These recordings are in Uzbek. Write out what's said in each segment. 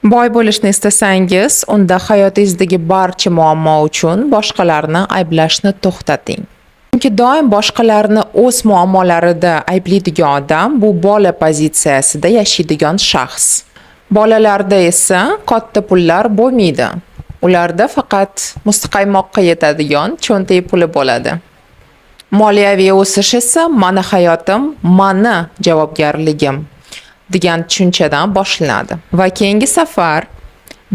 Boy bo'lishni istasangiz, unda hayotingizdagi barcha muammo uchun boshqalarni ayblashni to'xtating. Chunki doim boshqalarni o'z muammolarida ayblaydigan odam bu bola pozitsiyasida yashaydigan shaxs. Bolalarda esa katta pullar bo'lmaydi. Ularda faqat muzqaymoqqa yetadigan cho'ntak puli bo'ladi. Moliyaviy o'sish esa mani hayotim, mani javobgarligim degan tushunchadan boshlanadi. Va keyingi safar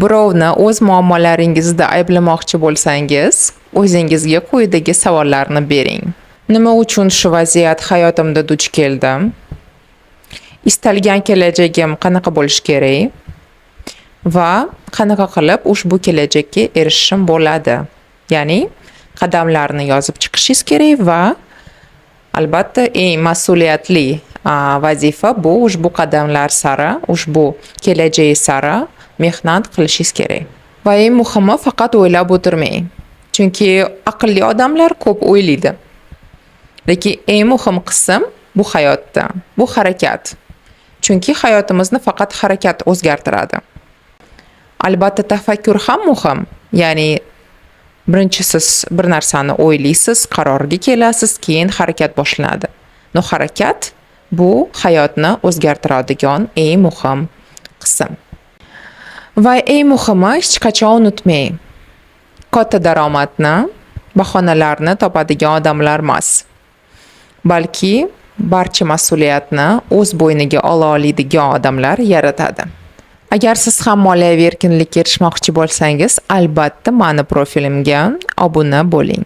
birovni o'z muammolaringizda ayblamoqchi bo'lsangiz, o'zingizga quyidagi savollarni bering. Nima uchun shu vaziyat hayotimda duch keldim? Istalgan kelajagim qanaqa bo'lish kerak? Va qanaqa qilib ushbu kelajakka erishishim bo'ladi? Ya'ni qadamlarni yozib chiqishingiz kerak va albatta eng mas'uliyatli vazifa bu ushbu qadamlar sari, ushbu kelajak sari mehnat qilishingiz kerak. Va eng muhimi faqat o'ylab o'tirmang. Chunki aqlli odamlar ko'p o'ylaydi. Lekin eng muhim qism bu hayotda, bu harakat. Chunki hayotimizni faqat harakat o'zgartiradi. Albatta tafakkur ham muhim. Ya'ni birinchi siz bir narsani o'ylaysiz, qarorga kelasiz, keyin harakat boshlanadi. No harakat bu hayotni o'zgartiradigan eng muhim qism. Va eng muhimi hech qachon unutmang. Katta daromadni, bahonalarni topadigan odamlar emas. Balki barcha mas'uliyatni o'z bo'yniga ola oladigan odamlar yaratadi. Agar siz ham moliyaviy erkinlikka erishmoqchi bo'lsangiz, albatta mani profilimga obuna bo'ling.